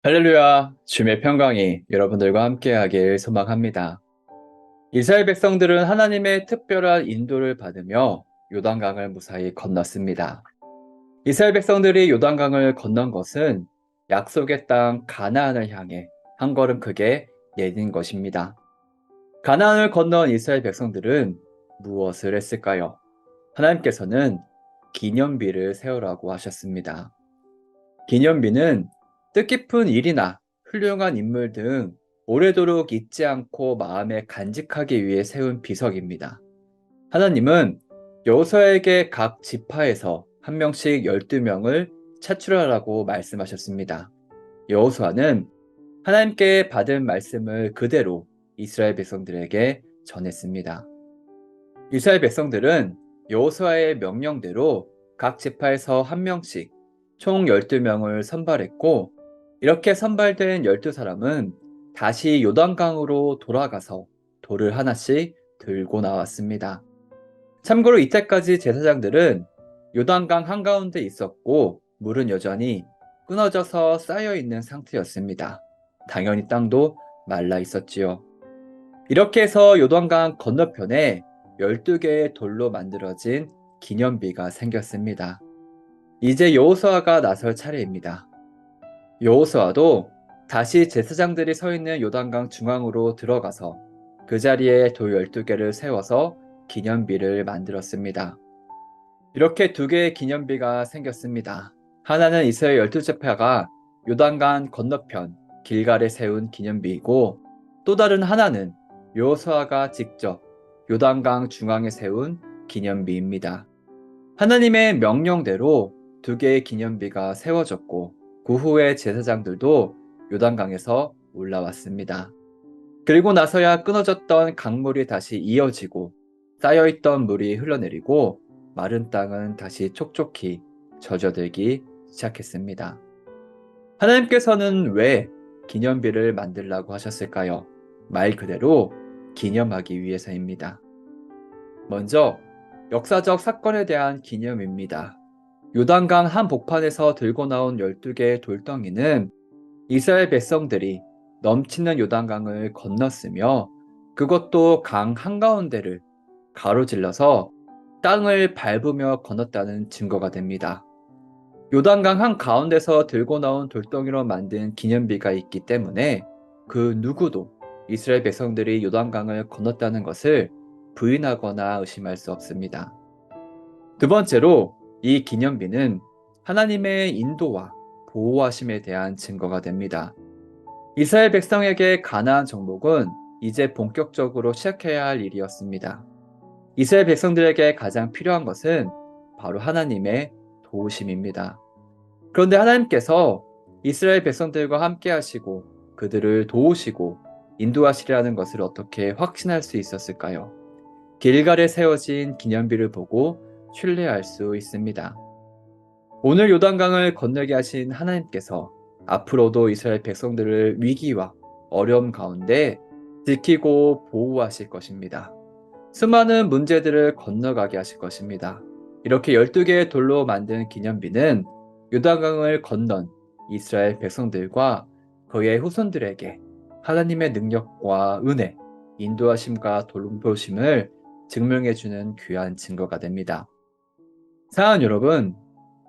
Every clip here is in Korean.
할렐루야, 주의 평강이 여러분들과 함께하길 소망합니다. 이스라엘 백성들은 하나님의 특별한 인도를 받으며 요단강을 무사히 건넜습니다. 이스라엘 백성들이 요단강을 건넌 것은 약속의 땅 가나안을 향해 한 걸음 크게 내딘 것입니다. 가나안을 건넌 이스라엘 백성들은 무엇을 했을까요? 하나님께서는 기념비를 세우라고 하셨습니다. 기념비는 뜻깊은 일이나 훌륭한 인물 등 오래도록 잊지 않고 마음에 간직하기 위해 세운 비석입니다. 하나님은 여호수아에게 각 지파에서 한 명씩 12명을 차출하라고 말씀하셨습니다. 여호수아는 하나님께 받은 말씀을 그대로 이스라엘 백성들에게 전했습니다. 이스라엘 백성들은 여호수아의 명령대로 각 지파에서 한 명씩 총 12명을 선발했고, 이렇게 선발된 12사람은 다시 요단강으로 돌아가서 돌을 하나씩 들고 나왔습니다. 참고로 이때까지 제사장들은 요단강 한가운데 있었고, 물은 여전히 끊어져서 쌓여 있는 상태였습니다. 당연히 땅도 말라 있었지요. 이렇게 해서 요단강 건너편에 12개의 돌로 만들어진 기념비가 생겼습니다. 이제 여호수아가 나설 차례입니다. 여호수아도 다시 제사장들이 서 있는 요단강 중앙으로 들어가서 그 자리에 돌 12개를 세워서 기념비를 만들었습니다. 이렇게 두 개의 기념비가 생겼습니다. 하나는 이스라엘 12지파가 요단강 건너편 길갈에 세운 기념비이고, 또 다른 하나는 여호수아가 직접 요단강 중앙에 세운 기념비입니다. 하나님의 명령대로 두 개의 기념비가 세워졌고, 그 후에 제사장들도 요단강에서 올라왔습니다. 그리고 나서야 끊어졌던 강물이 다시 이어지고, 쌓여있던 물이 흘러내리고, 마른 땅은 다시 촉촉히 젖어들기 시작했습니다. 하나님께서는 왜 기념비를 만들라고 하셨을까요? 말 그대로 기념하기 위해서입니다. 먼저 역사적 사건에 대한 기념입니다. 요단강 한복판에서 들고 나온 12개의 돌덩이는 이스라엘 백성들이 넘치는 요단강을 건넜으며, 그것도 강 한가운데를 가로질러서 땅을 밟으며 건넜다는 증거가 됩니다. 요단강 한가운데서 들고 나온 돌덩이로 만든 기념비가 있기 때문에 그 누구도 이스라엘 백성들이 요단강을 건넜다는 것을 부인하거나 의심할 수 없습니다. 두 번째로, 이 기념비는 하나님의 인도와 보호하심에 대한 증거가 됩니다. 이스라엘 백성에게 가나안 정복은 이제 본격적으로 시작해야 할 일이었습니다. 이스라엘 백성들에게 가장 필요한 것은 바로 하나님의 도우심입니다. 그런데 하나님께서 이스라엘 백성들과 함께 하시고 그들을 도우시고 인도하시리라는 것을 어떻게 확신할 수 있었을까요? 길갈에 세워진 기념비를 보고 신뢰할 수 있습니다. 오늘 요단강을 건너게 하신 하나님께서 앞으로도 이스라엘 백성들을 위기와 어려움 가운데 지키고 보호하실 것입니다. 수많은 문제들을 건너가게 하실 것입니다. 이렇게 12개의 돌로 만든 기념비는 요단강을 건넌 이스라엘 백성들과 그의 후손들에게 하나님의 능력과 은혜, 인도하심과 돌보심을 증명해주는 귀한 증거가 됩니다. 사랑하는 여러분,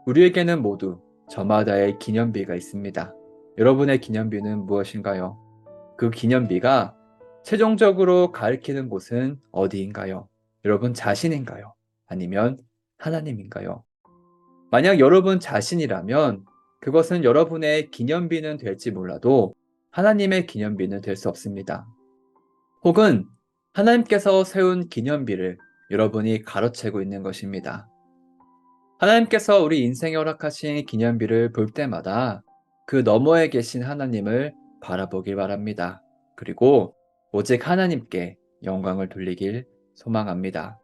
우리에게는 모두 저마다의 기념비가 있습니다. 여러분의 기념비는 무엇인가요? 그 기념비가 최종적으로 가리키는 곳은 어디인가요? 여러분 자신인가요? 아니면 하나님인가요? 만약 여러분 자신이라면 그것은 여러분의 기념비는 될지 몰라도 하나님의 기념비는 될 수 없습니다. 혹은 하나님께서 세운 기념비를 여러분이 가로채고 있는 것입니다. 하나님께서 우리 인생에 허락하신 기념비를 볼 때마다 그 너머에 계신 하나님을 바라보길 바랍니다. 그리고 오직 하나님께 영광을 돌리길 소망합니다.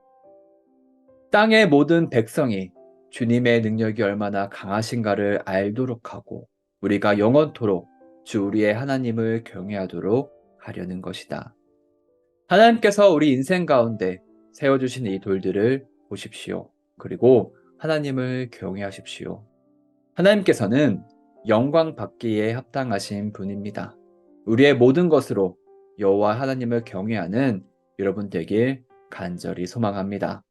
땅의 모든 백성이 주님의 능력이 얼마나 강하신가를 알도록 하고 우리가 영원토록 주 우리의 하나님을 경외하도록 하려는 것이다. 하나님께서 우리 인생 가운데 세워주신 이 돌들을 보십시오. 그리고 하나님을 경외하십시오. 하나님께서는 영광 받기에 합당하신 분입니다. 우리의 모든 것으로 여호와 하나님을 경외하는 여러분 되길 간절히 소망합니다.